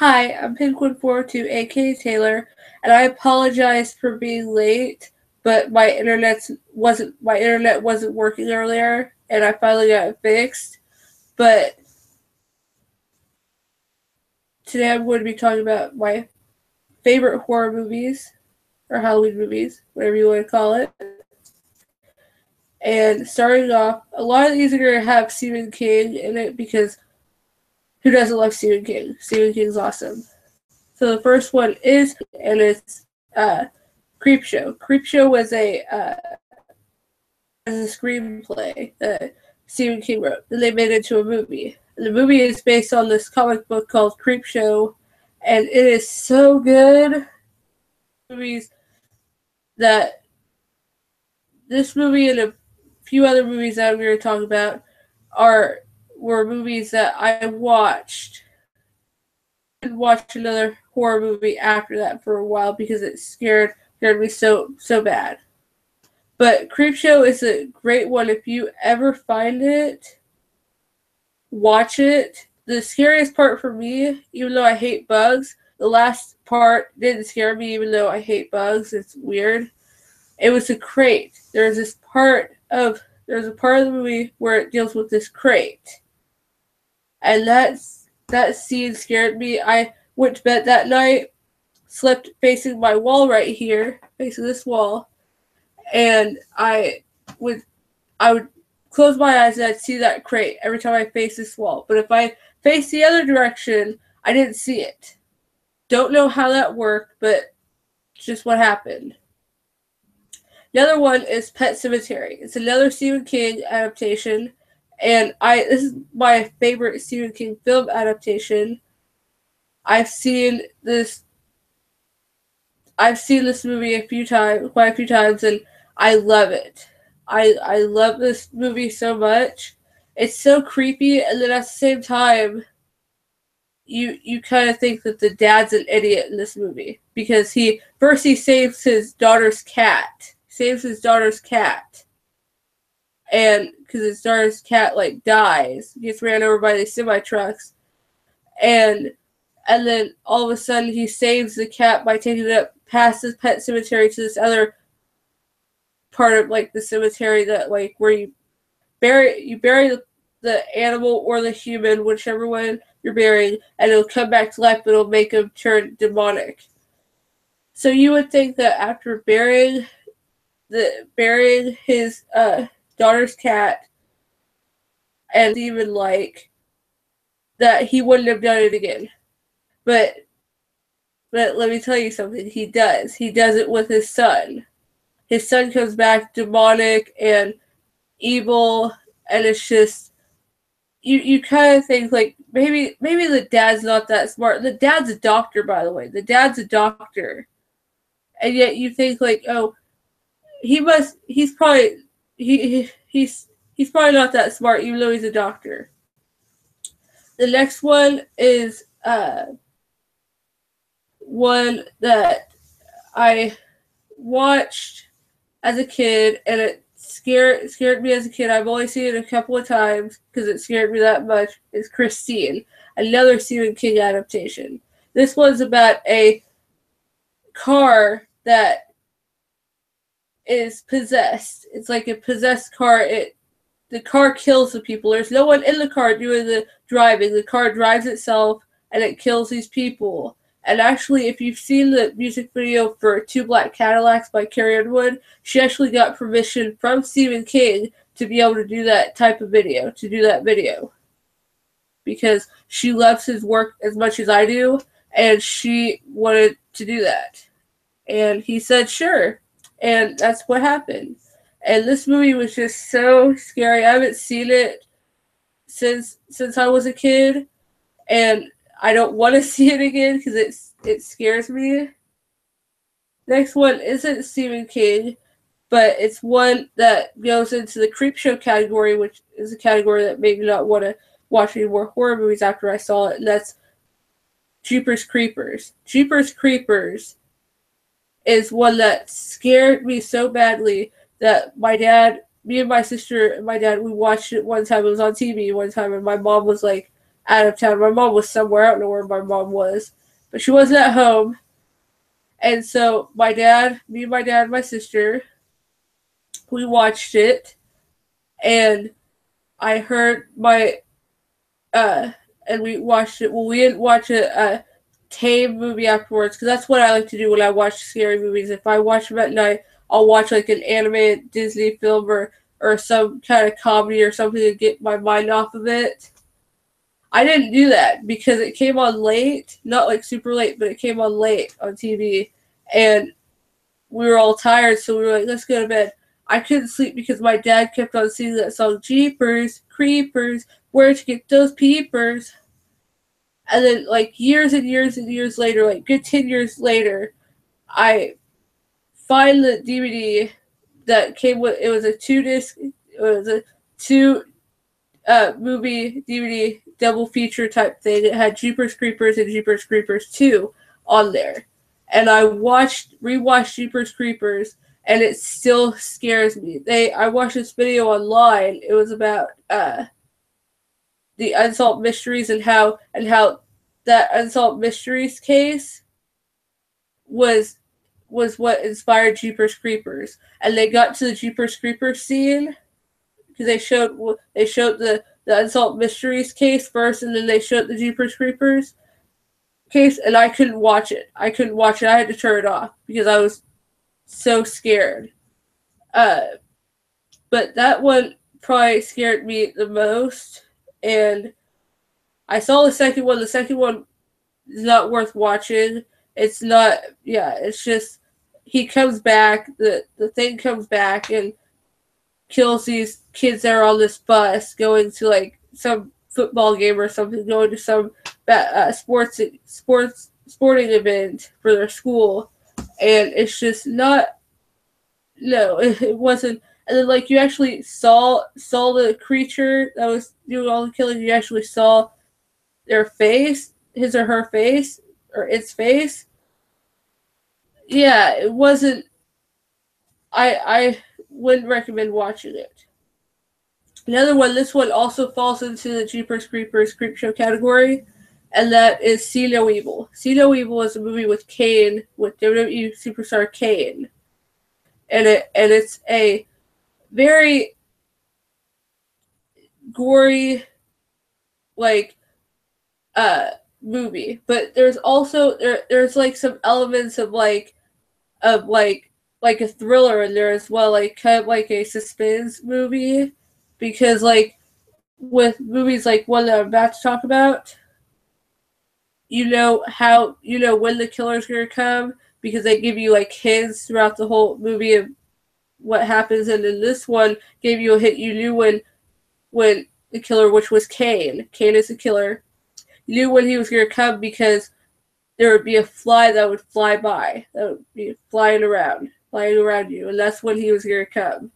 Hi, I'm Penguin402, aka Taylor, and I apologize for being late, but my internet wasn't working earlier, and I finally got it fixed. But today I'm going to be talking about my favorite horror movies, or Halloween movies, whatever you want to call it. And starting off, a lot of these are going to have Stephen King in it because who doesn't love Stephen King? Stephen King's awesome. So the first one is, and it's Creepshow. Creepshow was a screenplay that Stephen King wrote. Then they made it into a movie. And the movie is based on this comic book called Creepshow, and it is so good. Movies that this movie and a few other movies that I'm going to talk about were movies that I watched. I didn't watch another horror movie after that for a while because it scared me so bad. But Creepshow is a great one. If you ever find it, watch it. The scariest part for me, even though I hate bugs, the last part didn't scare me even though I hate bugs. It's weird. It was a crate. There's a part of the movie where it deals with this crate. And that scene scared me. I went to bed that night, slept facing my wall right here, facing this wall. And I would close my eyes and I'd see that crate every time I face this wall. But if I face the other direction, I didn't see it. Don't know how that worked, but just what happened. The other one is Pet Sematary. It's another Stephen King adaptation, and this is my favorite Stephen King film adaptation. I've seen this movie quite a few times, and I love it. I love this movie so much. It's so creepy, and then at the same time, you kind of think that the dad's an idiot in this movie because he saves his daughter's cat. And because his daughter's cat dies, gets ran over by these semi trucks, and then all of a sudden he saves the cat by taking it up past this pet cemetery to this other part of the cemetery that where you bury the animal or the human, whichever one you're burying, and it'll come back to life, but it'll make him turn demonic. So you would think that after burying his daughter's cat and even that he wouldn't have done it again. But let me tell you something. He does. He does it with his son. His son comes back demonic and evil, and it's just you kind of think maybe the dad's not that smart. The dad's a doctor, by the way. The dad's a doctor, and yet you think oh, he's probably not that smart, even though he's a doctor. The next one is one that I watched as a kid, and it scared me as a kid. I've only seen it a couple of times because it scared me that much. Is Christine, another Stephen King adaptation. This one's about a car that is possessed. It's like a possessed car. The car kills the people. There's no one in the car doing the driving. The car drives itself and it kills these people. And actually, if you've seen the music video for Two Black Cadillacs by Carrie Underwood, she actually got permission from Stephen King to be able to do that video. Because she loves his work as much as I do, and she wanted to do that. And he said, sure. And that's what happened. And this movie was just so scary. I haven't seen it since I was a kid, and I don't want to see it again because it scares me. Next one isn't Stephen King, but it's one that goes into the Creepshow category, which is a category that made me not want to watch any more horror movies after I saw it, and that's Jeepers Creepers. Jeepers Creepers is one that scared me so badly that me and my sister and my dad, we watched it one time. It was on TV one time, and my mom was like, out of town. My mom was somewhere. I don't know where my mom was, but she wasn't at home. And so me and my dad, and my sister, we watched it, and I heard and we watched it. Well, we didn't watch a tame movie afterwards, because that's what I like to do when I watch scary movies. If I watch them at night, I'll watch like an animated Disney film or some kind of comedy or something to get my mind off of it. I didn't do that because it came on late, not like super late, but it came on late on TV, and we were all tired, so we were like, let's go to bed. I couldn't sleep because my dad kept on singing that song, Jeepers Creepers, where'd you get those peepers? And then, like, years and years and years later, like, good 10 years later, I find the DVD that came with, it was a 2-disc, it was a 2 movie DVD double feature type thing. It had Jeepers Creepers and Jeepers Creepers 2 on there. And I rewatched Jeepers Creepers, and it still scares me. I watched this video online. It was about the Unsolved Mysteries and how that Unsolved Mysteries case was what inspired Jeepers Creepers. And they got to the Jeepers Creepers scene because they showed the Unsolved Mysteries case first, and then they showed the Jeepers Creepers case, and I couldn't watch it. I had to turn it off because I was so scared. But that one probably scared me the most, and I saw the second one. The second one is not worth watching. It's not, it's just, he comes back, the thing comes back and kills these kids that are on this bus going to like some football game or something, going to some sporting event for their school, and it's just not. No, it wasn't. And then, like, you actually saw the creature that was doing all the killing. You actually saw their face, his or her face, or its face. Yeah, it wasn't. I wouldn't recommend watching it. Another one, this one also falls into the Jeepers Creepers Creepshow category, and that is See No Evil. See No Evil is a movie with Kane, with WWE superstar Kane. And it's a very gory, like, movie. But there's also there's like some elements of like a thriller in there as well, like kind of like a suspense movie. Because, like, with movies like one that I'm about to talk about, you know when the killer's gonna come, because they give you like hints throughout the whole movie of what happens. And in this one, gave you a hint. You knew when the killer, which was Kane is the killer, you knew when he was gonna come because there would be a fly that would fly by, that would be flying around you, and that's when he was gonna come.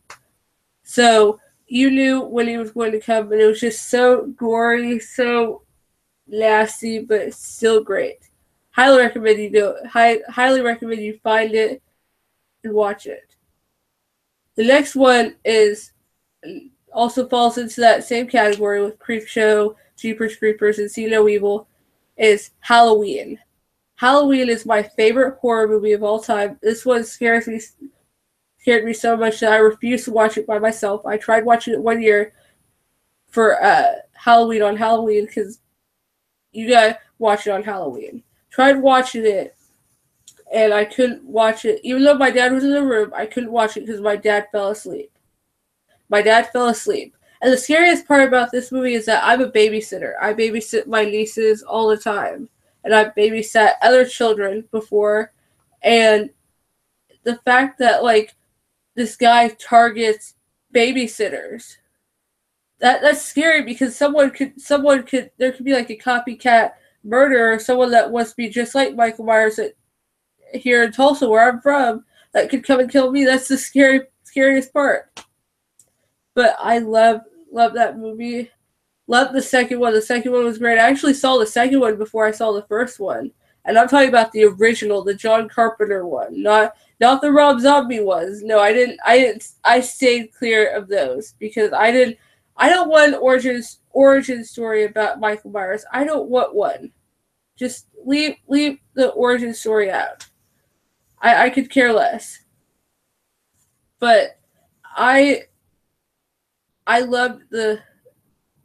So you knew when he was going to come, and it was just so gory, so nasty, but still great. Highly recommend you do it. Highly recommend you find it and watch it. The next one is also falls into that same category with Creepshow, Jeepers Creepers, and See No Evil, is Halloween. Halloween is my favorite horror movie of all time. This one scared me so much that I refused to watch it by myself. I tried watching it one year for Halloween because you gotta watch it on Halloween. Tried watching it, and I couldn't watch it. Even though my dad was in the room, I couldn't watch it because my dad fell asleep. And the scariest part about this movie is that I'm a babysitter. I babysit my nieces all the time. And I've babysat other children before. And the fact that, like, this guy targets babysitters, that's scary, because there could be like a copycat murderer, someone that wants to be just like Michael Myers here in Tulsa, where I'm from, that could come and kill me. That's the scariest part. But I love that movie. Love the second one. The second one was great. I actually saw the second one before I saw the first one. And I'm talking about the original, the John Carpenter one, not the Rob Zombie ones. No, I didn't. I stayed clear of those because I I don't want an origin story about Michael Myers. I don't want one. Just leave the origin story out. I could care less. But I loved the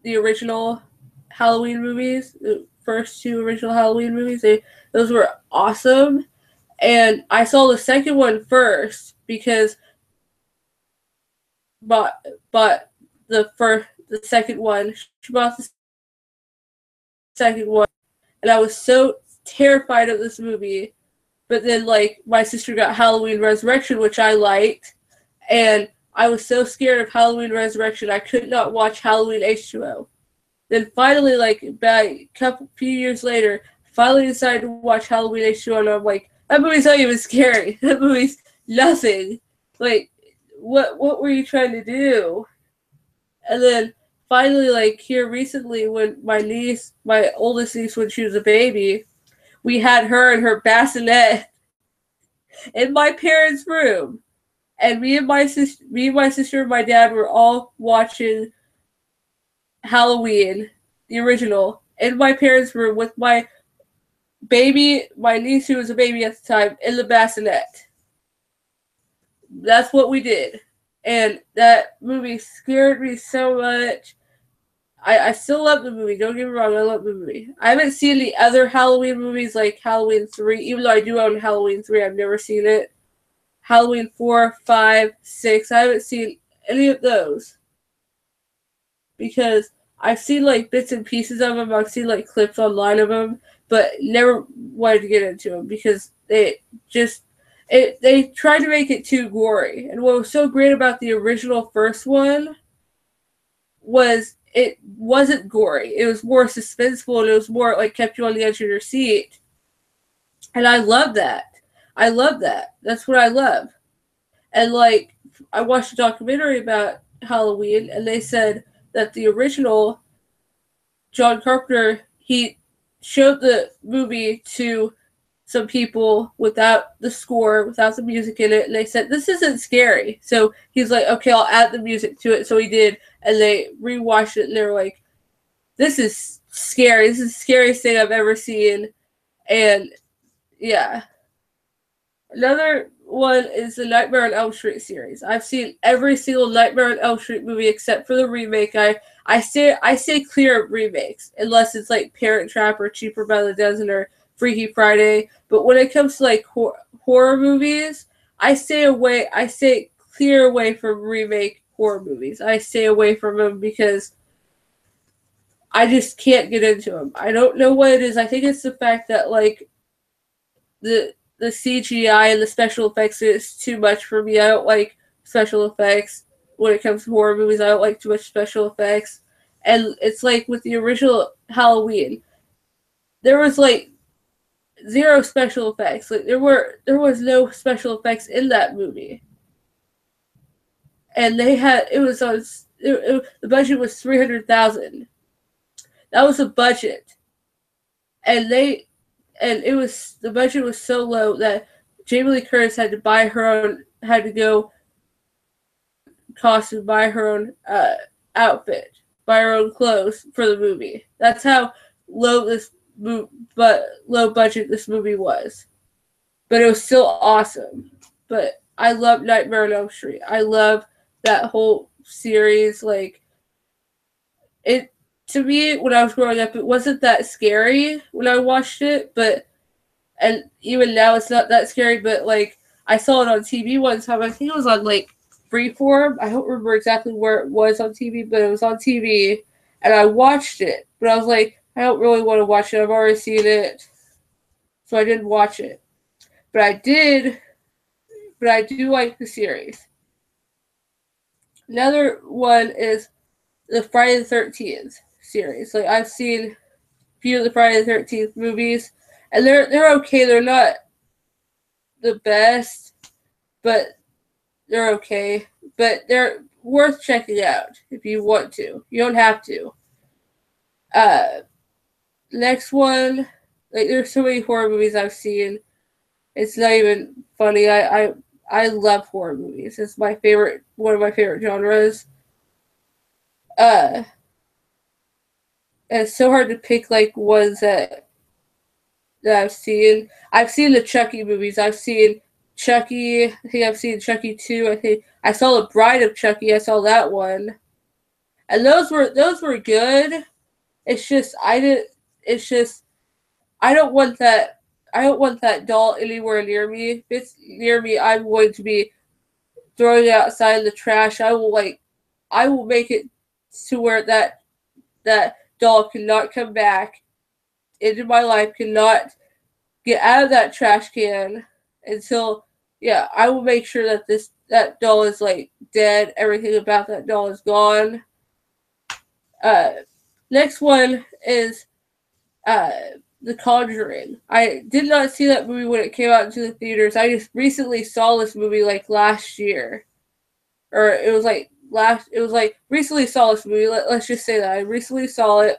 original Halloween movies, the first two original Halloween movies. Those were awesome. And I saw the second one first because but the second one. She bought the second one, and I was so terrified of this movie. But then, like, my sister got Halloween Resurrection, which I liked, and I was so scared of Halloween Resurrection, I could not watch Halloween H2O. Then finally, like, about a few years later, finally decided to watch Halloween H2O, and I'm like, that movie's not even scary. That movie's nothing. Like, what were you trying to do? And then finally, like, here recently, when my oldest niece, when she was a baby, we had her and her bassinet in my parents' room. And me and my sister and my dad were all watching Halloween, the original, in my parents' room with my niece who was a baby at the time, in the bassinet. That's what we did. And that movie scared me so much. I still love the movie, don't get me wrong, I love the movie. I haven't seen the other Halloween movies like Halloween 3, even though I do own Halloween 3, I've never seen it. Halloween 4, 5, 6, I haven't seen any of those. Because I've seen like bits and pieces of them, I've seen like clips online of them, but never wanted to get into them because they tried to make it too gory. And what was so great about the original first one was it wasn't gory. It was more suspenseful and it was more like kept you on the edge of your seat. And I love that. I love that. That's what I love. And like I watched a documentary about Halloween and they said that the original John Carpenter, he showed the movie to some people without the score, without the music in it, and they said, this isn't scary. So he's like, okay, I'll add the music to it. So he did, and they rewatched it, and they were like, this is scary. This is the scariest thing I've ever seen. And, yeah. Another one is the Nightmare on Elm Street series. I've seen every single Nightmare on Elm Street movie except for the remake. I stay clear of remakes, unless it's like Parent Trap or Cheaper by the Dozen or Freaky Friday. But when it comes to like horror movies, I stay clear away from remake horror movies. I stay away from them because I just can't get into them. I don't know what it is. I think it's the fact that like the CGI and the special effects is too much for me. I don't like special effects when it comes to horror movies. I don't like too much special effects. And it's like with the original Halloween, there was like zero special effects. Like there was no special effects in that movie. And the budget was $300,000. That was the budget. And the budget was so low that Jamie Lee Curtis had to buy her own, had to go costume, buy her own outfit, buy her own clothes for the movie. That's how low budget this movie was. But it was still awesome. But I love Nightmare on Elm Street. I love that whole series. Like, it, to me, when I was growing up, it wasn't that scary when I watched it, and even now it's not that scary, but like I saw it on TV one time. I think it was on like Freeform. I don't remember exactly where it was on TV, but it was on TV, and I watched it. But I was like, I don't really want to watch it. I've already seen it, so I didn't watch it. But I do like the series. Another one is the Friday the 13th series. Like I've seen a few of the Friday the 13th movies, and they're okay. They're not the best, but they're okay. But they're worth checking out if you want to. You don't have to. Next one, like there's so many horror movies I've seen. It's not even funny. I love horror movies. It's one of my favorite genres. it's so hard to pick like ones that I've seen. I've seen the Chucky movies. I've seen Chucky. I think I've seen Chucky 2. I think I saw The Bride of Chucky. I saw that one. And those were good. It's just I don't want that doll anywhere near me. If it's near me, I'm going to be throwing it outside in the trash. I will make it to where that doll cannot come back into my life, cannot get out of that trash can until I will make sure that that doll is like dead. Everything about that doll is gone. Next one is The Conjuring. I did not see that movie when it came out into the theaters. I just recently saw this movie like last year. Or it was like recently saw this movie. Let's just say that I recently saw it,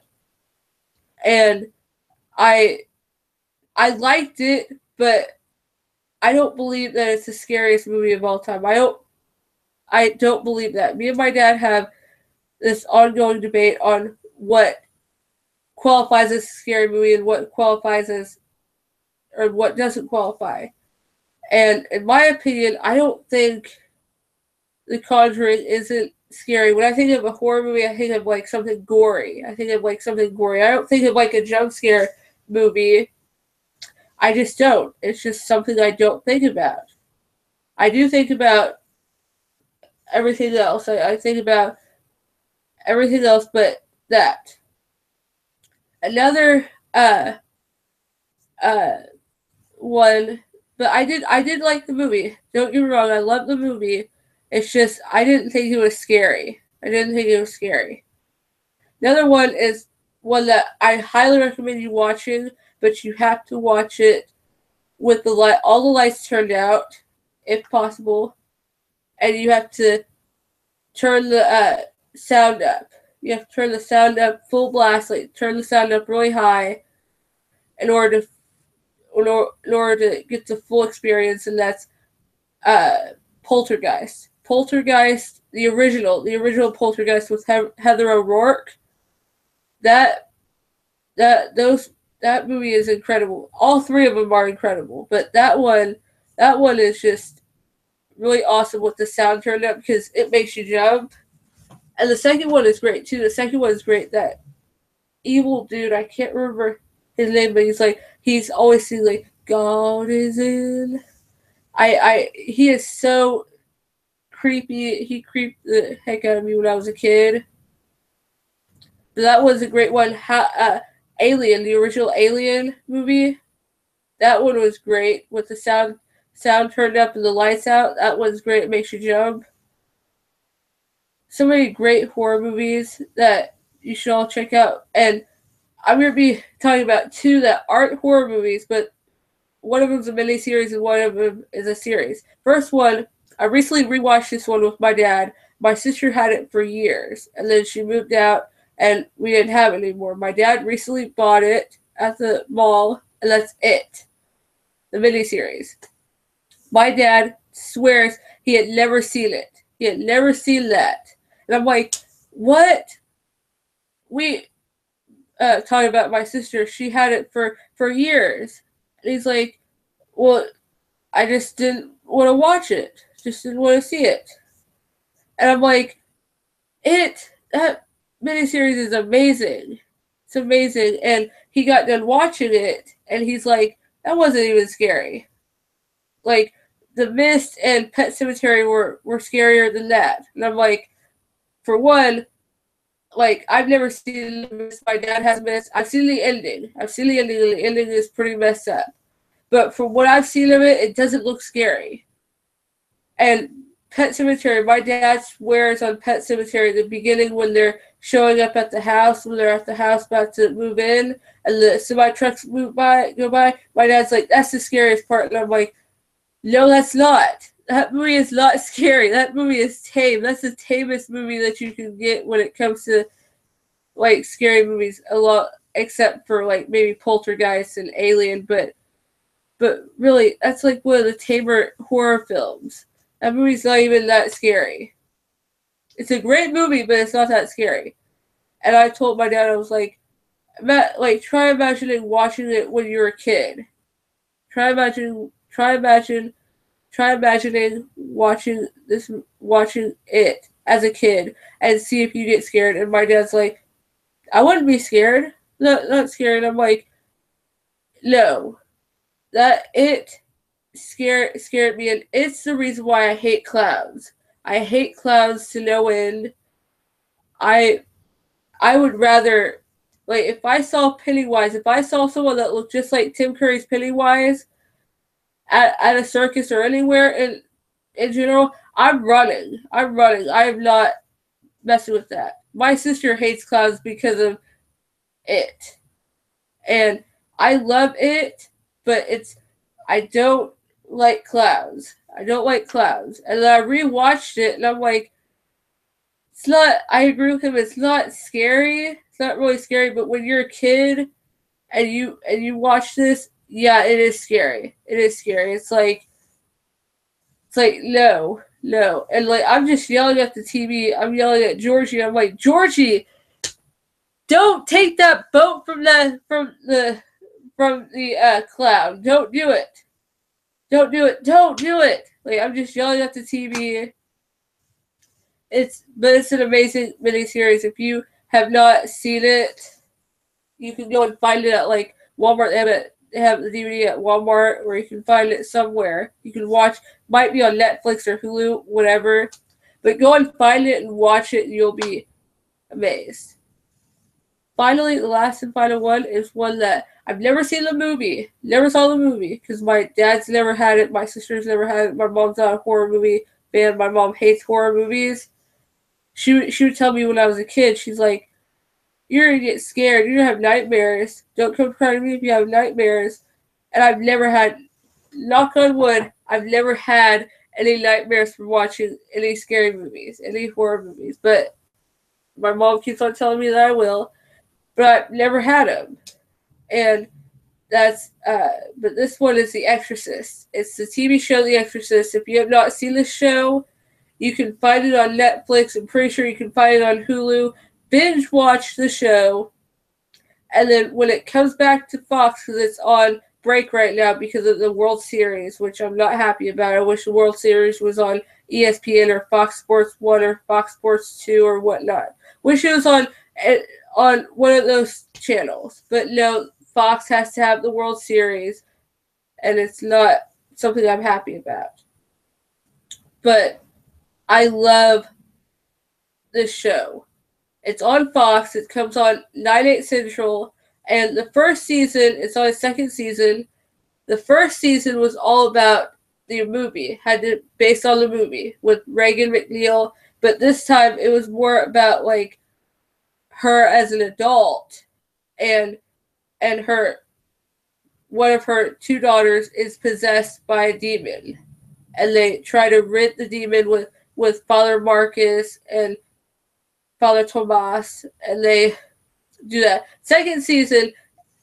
and I liked it, but I don't believe that it's the scariest movie of all time. I don't believe that. Me and my dad have this ongoing debate on what qualifies as a scary movie and what qualifies as, or what doesn't qualify. And in my opinion, I don't think The Conjuring isn't scary. When I think of a horror movie, I think of like something gory. I don't think of like a jump scare movie. I just don't. It's just something I don't think about. I do think about everything else. I think about everything else but that. Another one, but I did like the movie. Don't get me wrong, I love the movie. It's just I didn't think it was scary. Another one is one that I highly recommend you watching, but you have to watch it with all the lights turned out, if possible, and you have to turn the sound up. You have to turn the sound up full blast, like turn the sound up really high, in order to get the full experience, and that's Poltergeist. Poltergeist, the original Poltergeist with Heather O'Rourke. That movie is incredible. All three of them are incredible, but that one is just really awesome with the sound turned up because it makes you jump. And the second one is great too. The second one is great. That evil dude, I can't remember his name, but he's always singing like God is in. He is so creepy. He creeped the heck out of me when I was a kid. But that was a great one. Alien, the original Alien movie. That one was great with the sound turned up and the lights out. That one's great. It makes you jump. So many great horror movies that you should all check out. And I'm going to be talking about two that aren't horror movies, but one of them is a miniseries and one of them is a series. First one, I recently rewatched this one with my dad. My sister had it for years, and then she moved out, and we didn't have it anymore. My dad recently bought it at the mall, and that's it. The miniseries. My dad swears he had never seen it. He had never seen that. And I'm like, what? We talking about my sister. She had it for years. And he's like, well, I just didn't want to watch it. Just didn't want to see it. And I'm like, that miniseries is amazing. It's amazing. And he got done watching it, and he's like, that wasn't even scary. Like, The Mist and Pet Sematary were scarier than that. And I'm like, for one, like, I've never seen The Mist. My dad has Mist. I've seen the ending. And the ending is pretty messed up. But from what I've seen of it, it doesn't look scary. And Pet Sematary, my dad swears on Pet Sematary at the beginning when they're showing up at the house, when they're at the house about to move in, and the semi-trucks go by. My dad's like, that's the scariest part. And I'm like, no, that's not. That movie is not scary. That movie is tame. That's the tamest movie that you can get when it comes to, like, scary movies. A lot, except for, like, maybe Poltergeist and Alien, but really, that's, like, one of the tamer horror films. That movie's not even that scary. It's a great movie, but it's not that scary. And I told my dad, I was like, try imagining watching it when you're a kid. Try imagining watching it as a kid and see if you get scared. And my dad's like, I wouldn't be scared. Not scared. I'm like, no, that it scared me, and it's the reason why I hate clowns. I hate clowns to no end. I I would rather, like, if I saw Pennywise, if I saw someone that looked just like Tim Curry's Pennywise at a circus or anywhere in general, I'm running. I'm running. I am not messing with that. My sister hates clowns because of it. And I love it, but I don't like clowns. I don't like clowns. And then I rewatched it and I'm like, it's not, I agree with him, it's not scary. It's not really scary, but when you're a kid and you watch this, yeah, it is scary. It is scary. It's like no. And like I'm just yelling at the TV. I'm yelling at Georgie. I'm like, Georgie, don't take that boat from the cloud. Don't do it. Don't do it. Don't do it. Like I'm just yelling at the TV. It's an amazing miniseries. If you have not seen it, you can go and find it at like Walmart. They have the DVD at Walmart, or you can find it somewhere. You can watch. Might be on Netflix or Hulu, whatever. But go and find it and watch it, and you'll be amazed. Finally, the last and final one is one that I've never seen the movie. Never saw the movie because my dad's never had it. My sister's never had it. My mom's not a horror movie fan. My mom hates horror movies. She would tell me when I was a kid, she's like, you're gonna get scared, you're gonna have nightmares. Don't come crying to me if you have nightmares. And I've never had, knock on wood, I've never had any nightmares from watching any scary movies, any horror movies. But my mom keeps on telling me that I will. But I've never had them. And but this one is The Exorcist. It's the TV show The Exorcist. If you have not seen this show, you can find it on Netflix. I'm pretty sure you can find it on Hulu. Binge watch the show. And then when it comes back to Fox, because it's on break right now because of the World Series, which I'm not happy about. I wish the World Series was on ESPN or Fox Sports 1 or Fox Sports 2 or whatnot. Wish it was on one of those channels. But no, Fox has to have the World Series, and it's not something I'm happy about. But I love this show. It's on Fox. It comes on 9/8 Central. And the first season, it's on its second season. The first season was all about the movie, based on the movie with Regan McNeil. But this time it was more about like her as an adult, and one of her two daughters is possessed by a demon, and they try to rid the demon with Father Marcus and Father Tomas, and they do that. Second season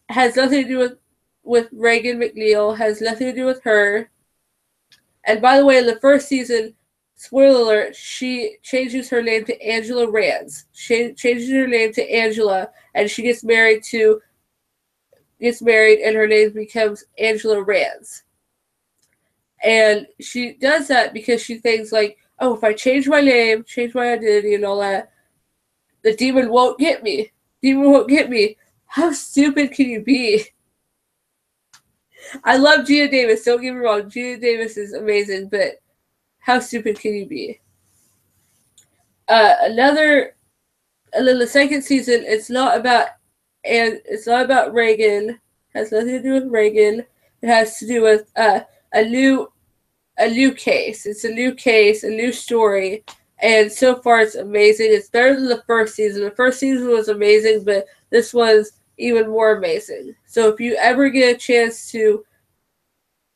has nothing to do with Regan McNeil, has nothing to do with her. And by the way, in the first season, spoiler alert, she changes her name to Angela Rance. She changes her name to Angela, and she gets married, and her name becomes Angela Rance. And she does that because she thinks like, oh, if I change my name, change my identity and all that, the demon won't get me. Demon won't get me. How stupid can you be? I love Geena Davis, don't get me wrong. Geena Davis is amazing, but how stupid can you be? And then the second season, it's not about Regan. It has nothing to do with Regan. It has to do with a new case. It's a new case, a new story. And so far, it's amazing. It's better than the first season. The first season was amazing, but this was even more amazing. So if you ever get a chance to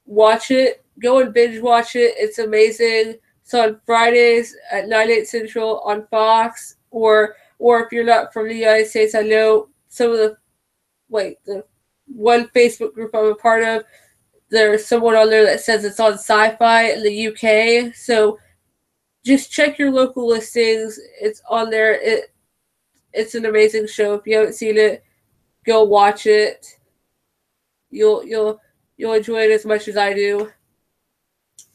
watch it, go and binge watch it. It's amazing. It's on Fridays at 9/8 Central on Fox, or if you're not from the United States, I know some of the one Facebook group I'm a part of, there's someone on there that says it's on Sci-Fi in the UK. So just check your local listings. It's on there. It's an amazing show. If you haven't seen it, go watch it. You'll enjoy it as much as I do.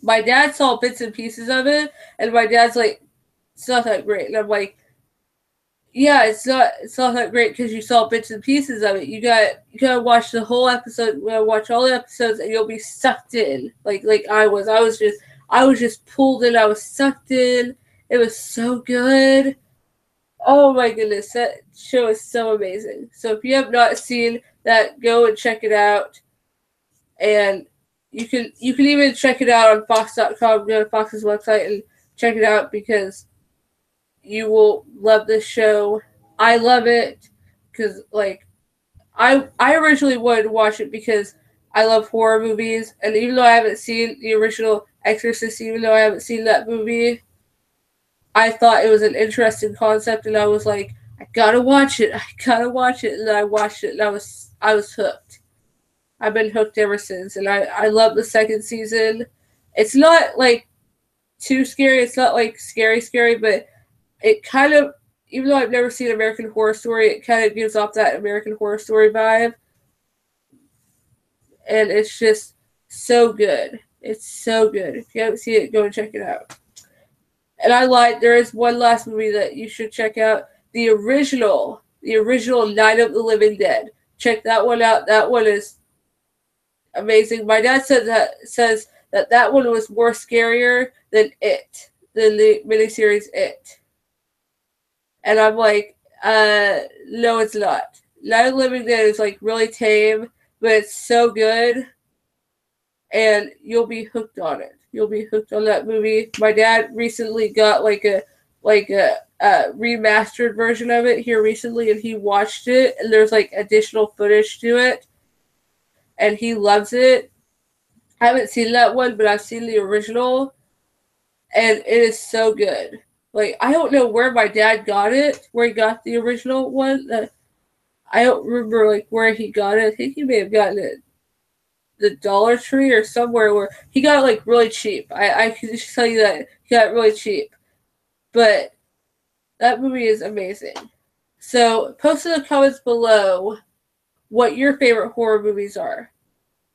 My dad saw bits and pieces of it, and my dad's like, "It's not that great." And I'm like, "Yeah, it's not that great because you saw bits and pieces of it. You gotta watch the whole episode. You gotta watch all the episodes, and you'll be sucked in, like I was. I was just pulled in. I was sucked in. It was so good. Oh my goodness, that show is so amazing. So if you have not seen that, go and check it out. And you can even check it out on Fox.com. Go to Fox's website and check it out because you will love this show. I love it because I originally wanted to watch it because I love horror movies, and even though I haven't seen the original Exorcist, even though I haven't seen that movie, I thought it was an interesting concept, and I was like, I gotta watch it, and I watched it, and I was hooked. I've been hooked ever since, and I love the second season. It's not like too scary, it's not like scary, but it kind of, even though I've never seen American Horror Story, it kind of gives off that American Horror Story vibe. And it's just so good. It's so good. If you haven't seen it, go and check it out. And I lied, there is one last movie that you should check out. The original Night of the Living Dead. Check that one out. That one is amazing. My dad says that one was more scarier than the miniseries It. And I'm like, no, it's not. Night of the Living Dead is like really tame, but it's so good, and you'll be hooked on it. You'll be hooked on that movie. My dad recently got like a remastered version of it here recently, and he watched it, and there's like additional footage to it, and he loves it. I haven't seen that one, but I've seen the original, and it is so good. Like, I don't know where my dad got it, where he got the original one. I don't remember like where he got it. I think he may have gotten it the Dollar Tree or somewhere where he got it like really cheap. I can just tell you that he got it really cheap. But that movie is amazing. So post in the comments below what your favorite horror movies are.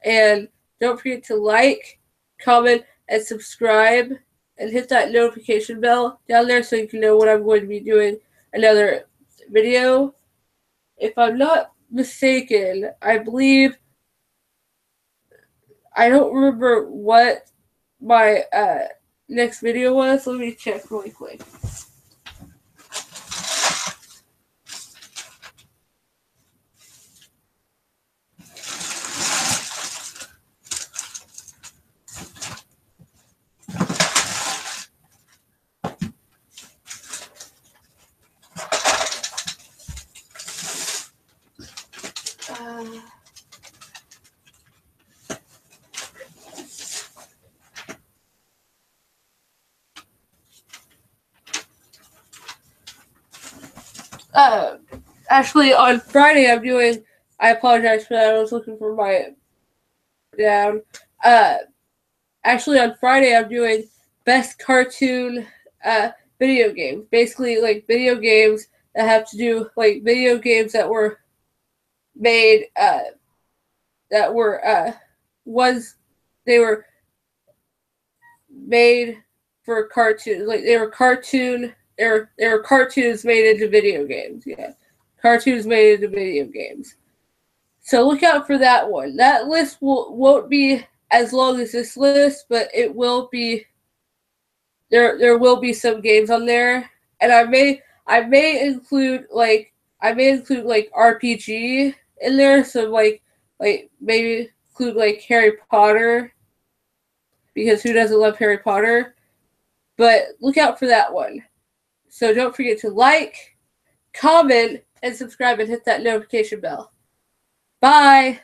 And don't forget to like, comment, and subscribe, and hit that notification bell down there so you can know when I'm going to be doing another video. If I'm not mistaken, I believe, I don't remember what my next video was. Let me check really quick. Actually, on Friday I'm doing, I apologize for that, I was looking for my down. Actually on Friday I'm doing best cartoon video games. Basically like video games that have to do, like video games that were made, they were made for cartoons. Like they were cartoons made into video games. Yeah. Cartoons made into video games. So look out for that one. That list won't be as long as this list, but it will be. There will be some games on there, and I may include RPG in there. So like maybe include like Harry Potter, because who doesn't love Harry Potter? But look out for that one. So don't forget to like, comment, and subscribe, and hit that notification bell. Bye!